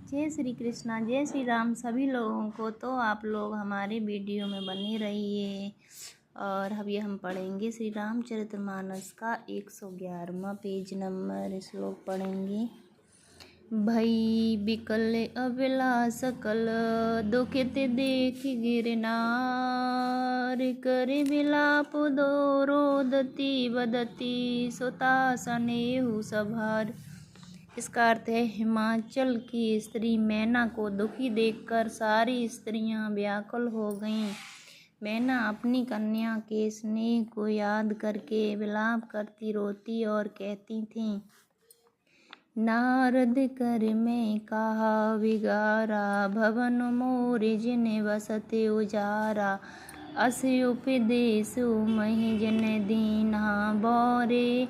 जय श्री कृष्णा, जय श्री राम सभी लोगों को। तो आप लोग हमारे वीडियो में बने रहिए। और अभी हम पढ़ेंगे श्री रामचरितमानस का 111वां पेज नंबर श्लोक पढ़ेंगे। भई बिकल अबला सकल दुखित देख गिरनार करे बिलाप दो रोदती बदती सुता सनेहु सभार। इसका अर्थ है, हिमाचल की स्त्री मैना को दुखी देखकर सारी स्त्रियां व्याकुल हो गईं। मैना अपनी कन्या के स्नेह को याद करके विलाप करती रोती और कहती थीं, नारद कर में कहा विगारा भवन मोर जिन बसते उजारा अस उपदेश महि जिन दीना बोरे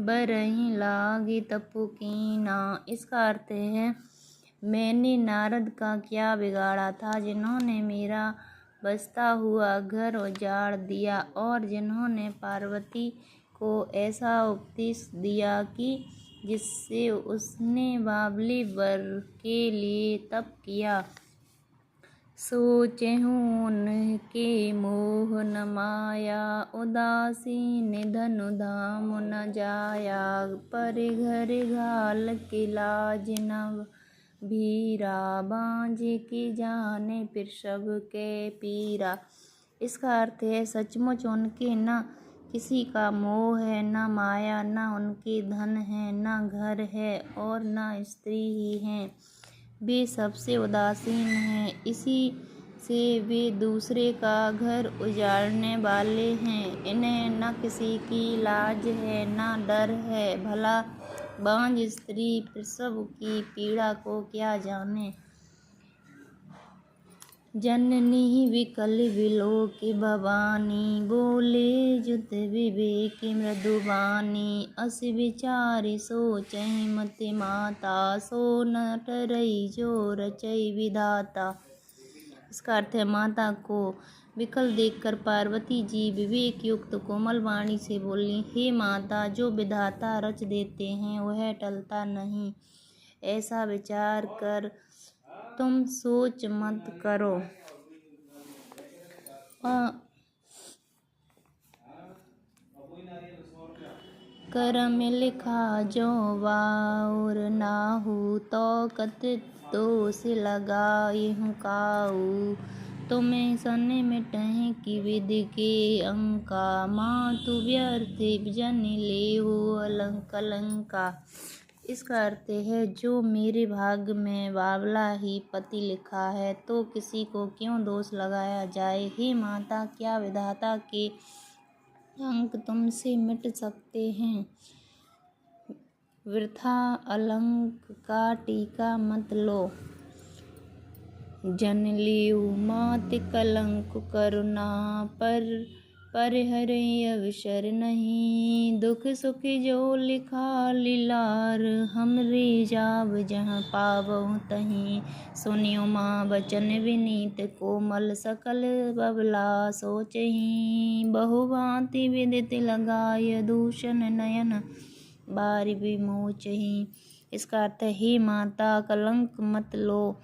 बरही लागी तपु कीना। इसका अर्थ है, मैंने नारद का क्या बिगाड़ा था जिन्होंने मेरा बसता हुआ घर उजाड़ दिया और जिन्होंने पार्वती को ऐसा उपदेश दिया कि जिससे उसने बावली वर के लिए तप किया। सोचहु उनके मोह न माया उदासीन धनु धाम न जाया पर घर घाल के लाज नव भीरा बांझ की जाने फिर सब के पीरा। इसका अर्थ है, सचमुच उनके न किसी का मोह है, न माया, न उनके धन है, न घर है और न स्त्री ही है। वे सबसे उदासीन हैं, इसी से वे दूसरे का घर उजाड़ने वाले हैं। इन्हें न किसी की लाज है न डर है। भला बांझ स्त्री प्रसव की पीड़ा को क्या जाने। जननी विकल विलोक भवानी बोले जुत विवेक मृदुबानी अस विचारि सोचहि मति माता सो न टरई जो रचई विधाता। इसका अर्थ है, माता को विकल देखकर पार्वती जी विवेक युक्त कोमल वाणी से बोली, हे माता, जो विधाता रच देते हैं वह टलता नहीं। ऐसा विचार कर तुम सोच मत करो। करम लिखा जो वाउर नाहू तो कत दोष लगायहु काऊ। तुम्हें सन मिटहि की विधि के अंका मातु व्यर्थ जन लेहु कलंका। इसका अर्थ है, जो मेरे भाग्य में बावला ही पति लिखा है तो किसी को क्यों दोष लगाया जाए। हे माता, क्या विधाता के अंक तुमसे मिट सकते हैं। वृथा अलंक का टीका मत लो। जन लियु मात कलंक करुणा पर हरे अवसर नहीं। दुख सुख जो लिखा लीलार हमरे जाब जहाँ पावहु तहीं। सुनियो माँ वचन विनीत कोमल सकल बबला सोचही। बहुभांति विदित लगाय दूषण नयन बारि विमोचही। इसका अर्थ है, हे माता, कलंक मत लो,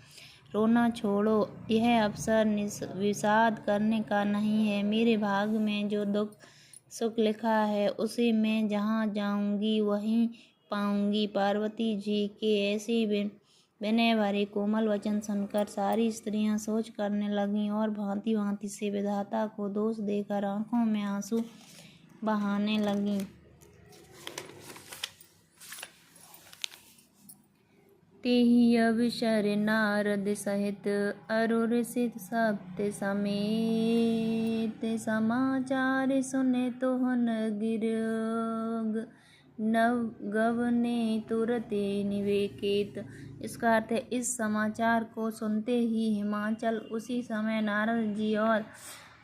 रोना छोड़ो। यह अवसर विषाद करने का नहीं है। मेरे भाग्य में जो दुख सुख लिखा है उसे मैं जहाँ जाऊंगी वहीं पाऊंगी। पार्वती जी के ऐसे विनय भरे कोमल वचन सुनकर सारी स्त्रियां सोच करने लगीं और भांति भांति से विधाता को दोष देकर आंखों में आंसू बहाने लगीं। तेहि अवसर नारद सहित अरुर सित सप्त समेत समाचार सुने तोहन गिरग नव गवने तुरते निवेकित। इसका अर्थ है, इस समाचार को सुनते ही हिमाचल उसी समय नारद जी और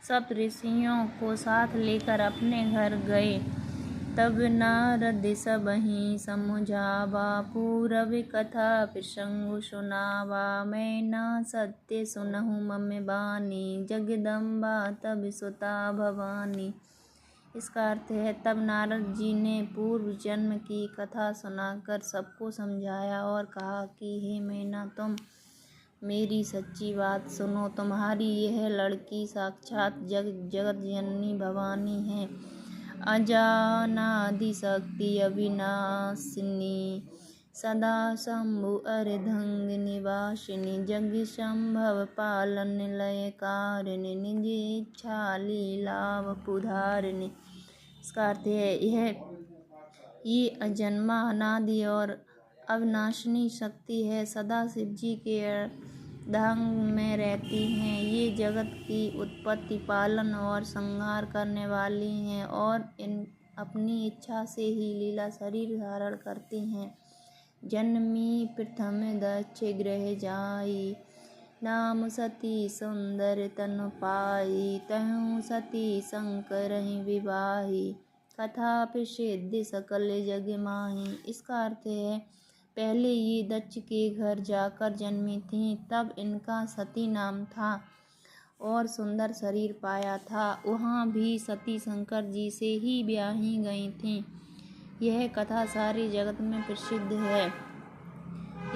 सप्त ऋषियों को साथ लेकर अपने घर गए। तब नारद सबहि समुझावा पूरब कथा प्रसंग सुनावा। मैना सत्य सुनहु मम बानी जगदम्बा तब सुता भवानी। इसका अर्थ है तब नारद जी ने पूर्व जन्म की कथा सुनाकर सबको समझाया और कहा कि हे मैना, तुम मेरी सच्ची बात सुनो। तुम्हारी यह लड़की साक्षात जगत जननी भवानी है, अजानादि शक्ति अविनाशिनी, सदा शंभु अर्धंग निवासिनी, जग संभव पालन लय कारिणी, निज इच्छा लीलाव पुधारिणी। इसका अर्थ है ये अजन्मा, अनादि और अविनाशिनी शक्ति है, सदा शिव जी के अर्धांग में रहती हैं। ये जगत की उत्पत्ति, पालन और संहार करने वाली हैं और इन अपनी इच्छा से ही लीला शरीर धारण करती हैं। जन्मी प्रथम दक्ष गृह जाई, नाम सती सुंदर तनु पाई, तहु सती शंकर विवाही, कथा प्रसिद्ध सकल जग माही। इसका अर्थ है पहले ये दक्ष के घर जाकर जन्मी थीं, तब इनका सती नाम था और सुंदर शरीर पाया था। वहाँ भी सती शंकर जी से ही ब्याही गई थीं। यह कथा सारे जगत में प्रसिद्ध है।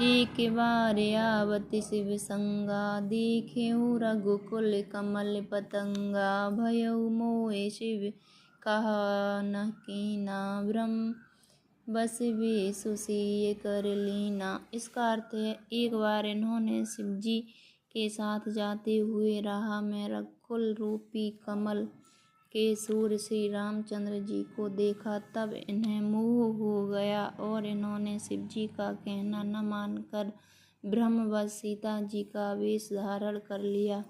एक बार आवत शिव संगा, देखेऊ रघुकुल कमल पतंगा, भयऊ मोहे शिव कहा न कीना, ब्रह्म बस वे सुसीय कर लीना। इसका अर्थ है एक बार इन्होंने शिव जी के साथ जाते हुए राह में रघुकुल रूपी कमल के सूर्य श्री रामचंद्र जी को देखा, तब इन्हें मोह हो गया और इन्होंने शिव जी का कहना न मानकर ब्रह्मवश सीता जी का वेश धारण कर लिया।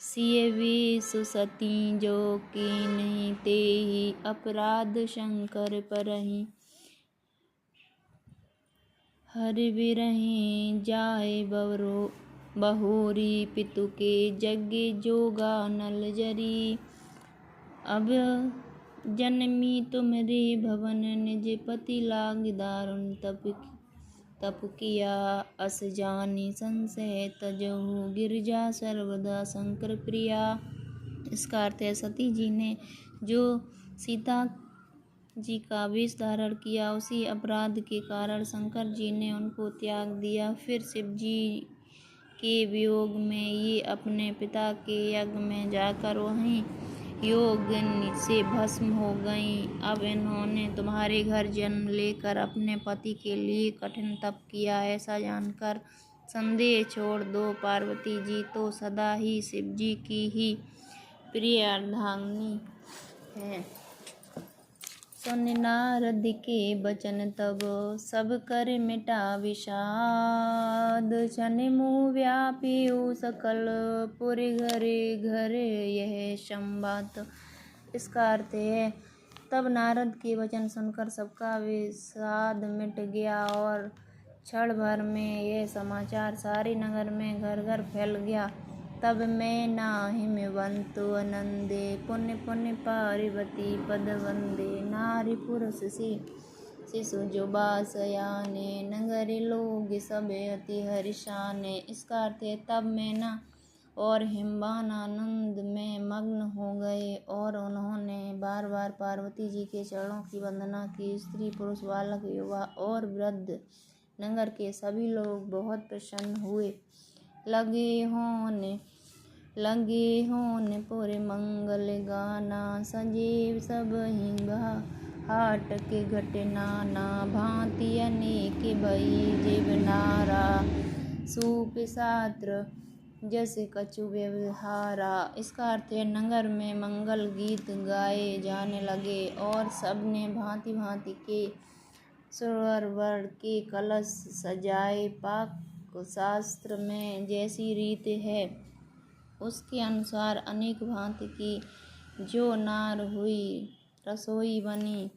सिय वेश सती जो कीन्ही, तेहि अपराध शंकर परहि, हरि बिरहि जाय बहोरी, पितु के यज्ञ जोगा नल जरी, अब जन्मी तुम्हारे भवन, निज पति लाग दारुण तप किया, अस जानी संशय तजहु, गिरजा सर्वदा शंकर प्रिया। इसका अर्थ है सती जी ने जो सीता जी का वेश धारण किया, उसी अपराध के कारण शंकर जी ने उनको त्याग दिया। फिर शिव जी के वियोग में ये अपने पिता के यज्ञ में जाकर वहीं योग से भस्म हो गईं। अब इन्होंने तुम्हारे घर जन्म लेकर अपने पति के लिए कठिन तप किया, ऐसा जानकर संदेह छोड़ दो। पार्वती जी तो सदा ही शिव जी की ही प्रिय अर्धांगिनी है। सुन नारद के बचन तब, सब कर मिटा विषाद, क्षण मुँह व्यापियो सकल पुरि, घरे घरे यह संवाद। इसका अर्थ है तब नारद के वचन सुनकर सबका विषाद मिट गया और क्षण भर में यह समाचार सारे नगर में घर घर फैल गया। तब मैना हिमवंतु आनंदे, पुण्य पुण्य पार्वती पद वंदे, नारी पुरुष शिशु जो बासयाने, नगर लोग सब अति हर्षाने। इसका अर्थ है तब मैना और हिमवान आनंद में मग्न हो गए और उन्होंने बार बार पार्वती जी के चरणों की वंदना की। स्त्री पुरुष बालक युवा और वृद्ध नगर के सभी लोग बहुत प्रसन्न हुए। लगे होने पूरे मंगल गाना, सजीव सब ही हाट के घटे नाना, भांति अनेक भई जीव नारा, सूप सात्र जस कछु व्यवहारा। इसका अर्थ है नगर में मंगल गीत गाए जाने लगे और सबने भांति भांति के सुरवर के कलश सजाए। पाक शास्त्र में जैसी रीत है उसके अनुसार अनेक भांति की जो नार हुई रसोई बनी,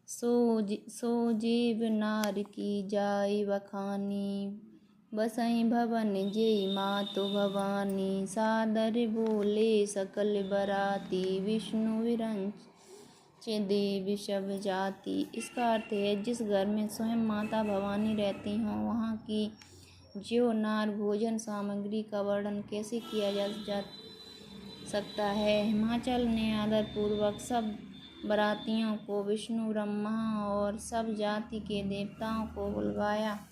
सो जीव नार की जाई बखानी, बसई भवन जेई मातु भवानी, सादर बोले सकल बराती, विष्णु विरंच देवी सब जाति। इसका अर्थ है जिस घर में स्वयं माता भवानी रहती हों वहाँ की जो नार भोजन सामग्री का वर्णन कैसे किया जा सकता है। हिमाचल ने आदर पूर्वक सब बरातियों को विष्णु ब्रह्मा और सब जाति के देवताओं को बुलवाया।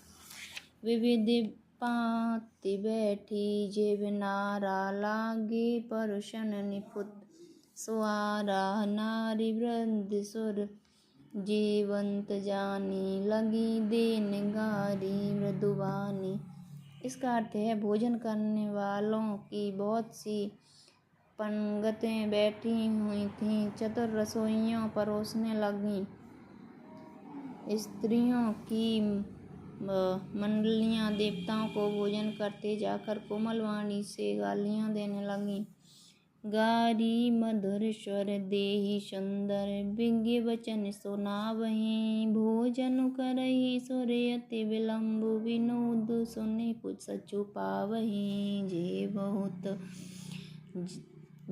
विविध पाति बैठी जेब नारा लागे परुषण निपुत सुआरा नारी वृद्ध सुर जीवंत जानी लगी देन गारी मृदुवानी। इसका अर्थ है भोजन करने वालों की बहुत सी पंगतें बैठी हुई थीं। चतुर रसोइयों परोसने लगीं। स्त्रियों की मंडलियां देवताओं को भोजन करते जाकर कोमल वाणी से गालियां देने लगीं। गारी मधुर स्वर देहि सुंदर विज्ञ वचन सुनावहीं। भोजन करहि सुर अति विलंब विनोद सुनि कुछ छुपावहीं।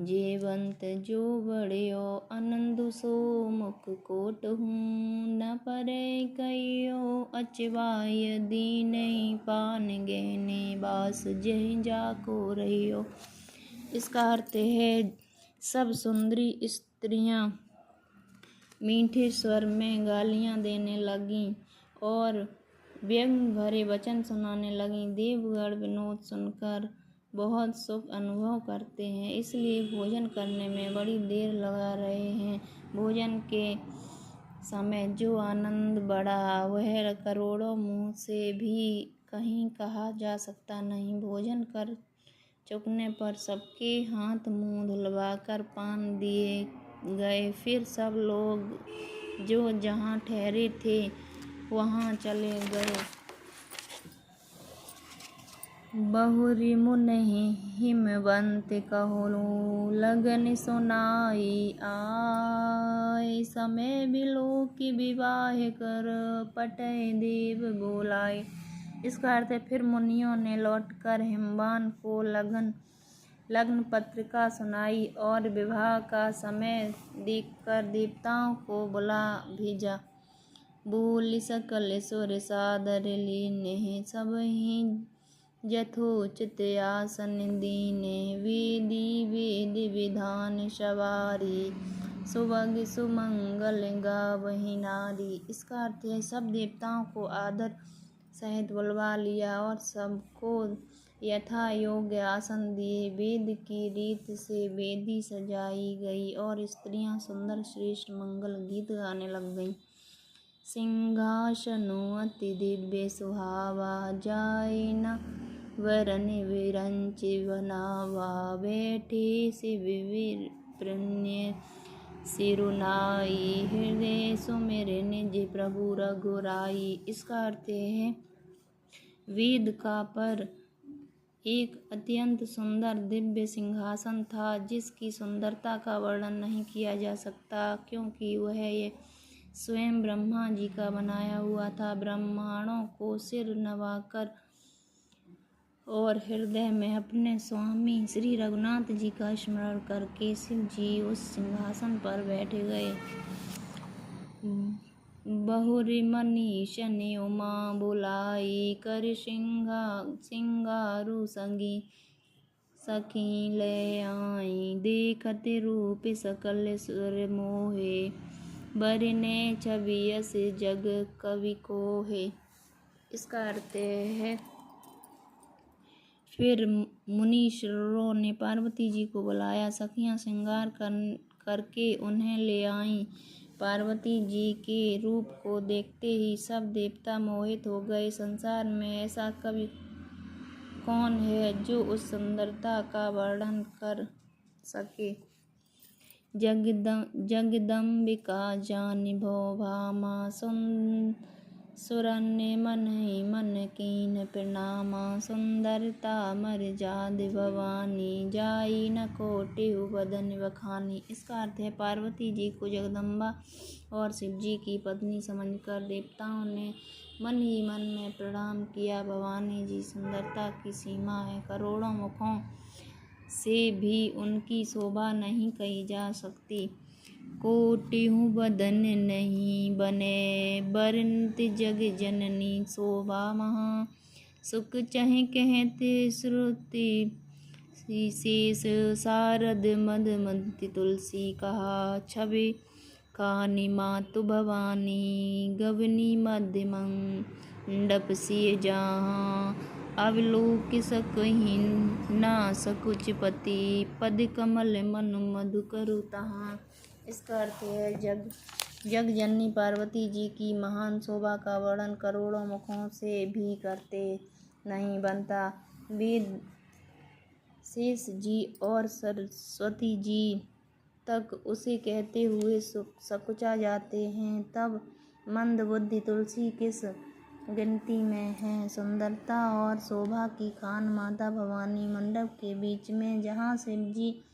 जेवंत जो बड़ियो आनंद सो मुख कोट हूँ। न परे कहियो अचवाय दीनहि पान गहने बास जहि जाको रहियो। इसका अर्थ है सब सुंदरी स्त्रियां मीठे स्वर में गालियां देने लगीं और व्यंग भरे वचन सुनाने लगीं। देवगण विनोद सुनकर बहुत सुख अनुभव करते हैं, इसलिए भोजन करने में बड़ी देर लगा रहे हैं। भोजन के समय जो आनंद बढ़ा वह करोड़ों मुँह से भी कहीं कहा जा सकता नहीं। भोजन कर चुकने पर सबके हाथ मुंह धुलवाकर पान दिए गए। फिर सब लोग जो जहाँ ठहरे थे वहाँ चले गए। बहुरी मुनि हिमवंत कहो लगन सुनाई आए। समय बिलो की विवाह कर पटय देव बोलाए। इसका अर्थ है फिर मुनियों ने लौटकर हिमवान को लग्न पत्रिका सुनाई और विवाह का समय देखकर देवताओं को बुला भेजा। बोल सकल सुर सादर लीन्ह सबहि यथोचित आसन दीने। वेदी वेद विधान सवारी सुभग सुमंगल गावहि नारी। इसका अर्थ है सब देवताओं को आदर सहित बुलवा लिया और सबको यथा योग्य आसन दिए। वेद की रीत से वेदी सजाई गई और स्त्रियां सुंदर श्रेष्ठ मंगल गीत गाने लग गईं। सिंहासनो अति दिव्य सुहावा जाय न वरन विरंच बनावा। बैठे शिव विप्र सिरुनाई हृदय सुमिर निज प्रभु रघुराई। इसका अर्थ है वेद का पर एक अत्यंत सुंदर दिव्य सिंहासन था जिसकी सुंदरता का वर्णन नहीं किया जा सकता, क्योंकि वह स्वयं ब्रह्मा जी का बनाया हुआ था। ब्राह्मणों को सिर नवाकर और हृदय में अपने स्वामी श्री रघुनाथ जी का स्मरण करके शिव जी उस सिंहासन पर बैठ गए। बहुरी मनीष ने उमा बुलाई कर सिंगारू संगी सखी ले आई। देखत रूप सकल सुर मोहे बरने छवि यस जग कवि कोहे। इसका अर्थ है फिर मुनीश्वरों ने पार्वती जी को बुलाया। सखियां श्रृंगार करके उन्हें ले आईं। पार्वती जी के रूप को देखते ही सब देवता मोहित हो गए। संसार में ऐसा कवि कौन है जो उस सुंदरता का वर्णन कर सके। जगदम्बिका जानि भव भामा सुरन्य मन ही मन कीन प्रणामा। सुंदरता मर्याद भवानी जाई न कोटिहु बदन बखानी। इसका अर्थ है पार्वती जी को जगदम्बा और शिव जी की पत्नी समझकर देवताओं ने मन ही मन में प्रणाम किया। भवानी जी सुंदरता की सीमा है। करोड़ों मुखों से भी उनकी शोभा नहीं कही जा सकती। कोटिहु बदन नहीं बने बरनत जग जननी शोभा महा। सुख चह कहते श्रुति शेष सारद मधुमति तुलसी कहा। छवि खानी मातु भवानी गवनी मध्य मंडप सिय जहाँ अवलोक सकहि ना सकुच पति पद कमल मनु मधु करु तहाँ। इसका अर्थ है जग जननी पार्वती जी की महान शोभा का वर्णन करोड़ों मुखों से भी करते नहीं बनता। वेद शेष जी और सरस्वती जी तक उसे कहते हुए सकुचा जाते हैं, तब मंद बुद्धि तुलसी किस गिनती में है। सुंदरता और शोभा की खान माता भवानी मंडप के बीच में जहाँ शिव जी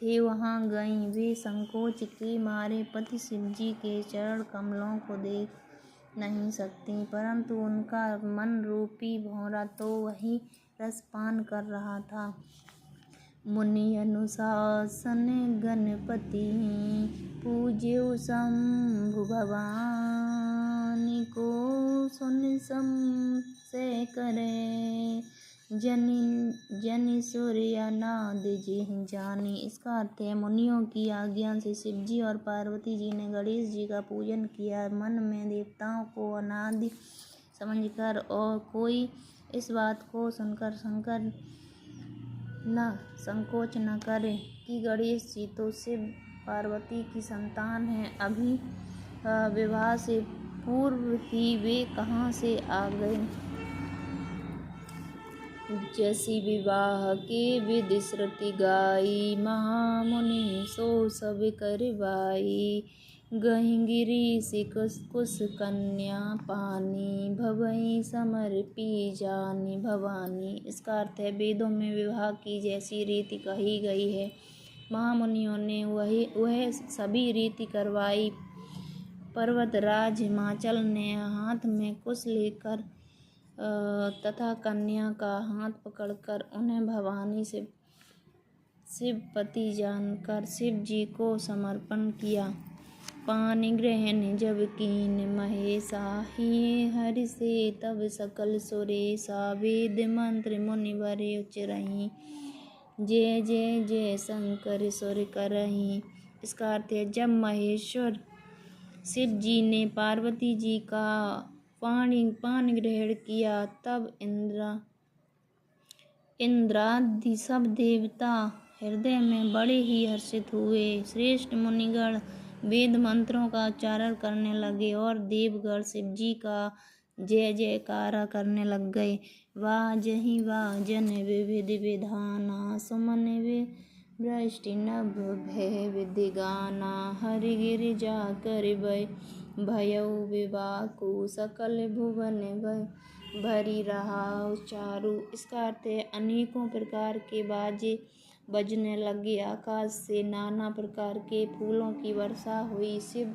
थे वहाँ गईं। वे संकोच के मारे पति शिव जी के चरण कमलों को देख नहीं सकती, परंतु उनका मन रूपी भौरा तो वही रसपान कर रहा था। मुनि अनुशासन गणपति पूज्यो शंभु भवानी को सुन संशय करे जनि सूर्य नाद जिहि जानी। इसका अर्थ है मुनियों की आज्ञा से शिव जी और पार्वती जी ने गणेश जी का पूजन किया। मन में देवताओं को अनादि समझकर और कोई इस बात को सुनकर संकोच न करे कि गणेश जी तो शिव पार्वती की संतान हैं, अभी विवाह से पूर्व ही वे कहाँ से आ गए। जैसी विवाह के विधि श्रुति गाई महामुनि सो सब करवाई गहि गिरीश कुश कन्या पानी भवई समर्पी जानी भवानी। इसका अर्थ है वेदों में विवाह की जैसी रीति कही गई है महामुनियों ने वह सभी रीति करवाई। पर्वतराज हिमाचल ने हाथ में कुश लेकर तथा कन्या का हाथ पकड़कर उन्हें भवानी से शिवपति जानकर शिव जी को समर्पण किया। पानि ग्रहण जब कीन महेशा ही हरि से तब सकल सुरेशा वेद मंत्र मुनि बरे उच्चरहि जय जय जय शंकर सुर करहि। इसका अर्थ है जब महेश्वर शिव जी ने पार्वती जी का पान ग्रहण किया तब इंद्रादि सब देवता हृदय में बड़े ही हर्षित हुए। श्रेष्ठ मुनिगण वेद मंत्रों का उच्चारण करने लगे और देवगण शिव जी का जय जयकारा करने लग गए। वाजहि वाजन विविध विधाना सुमन वृष्टि नभ भय विधि गाना हरि गिरिजा कर भयउ विवाकु सकल भुवन भरी रहा चारु। इसका अर्थ है अनेकों प्रकार के बाजे बजने लगे, आकाश से नाना प्रकार के फूलों की वर्षा हुई, शिव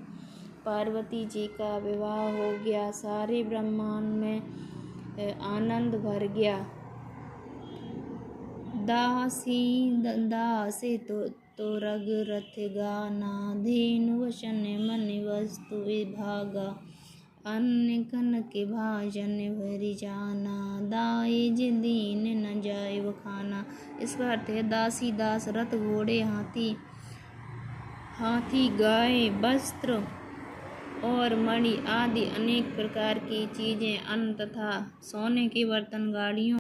पार्वती जी का विवाह हो गया, सारे ब्रह्मांड में आनंद भर गया। दासे तो रग रथ गाना धेनु वसन मन वस्तु विभागा अन्य कन के भाजन भरी जाना दाए जे दीन न जाए बखाना। इसका अर्थ है दासी दास रथ घोड़े हाथी गाय वस्त्र और मणि आदि अनेक प्रकार की चीजें अन्न तथा सोने के बर्तन गाड़ियों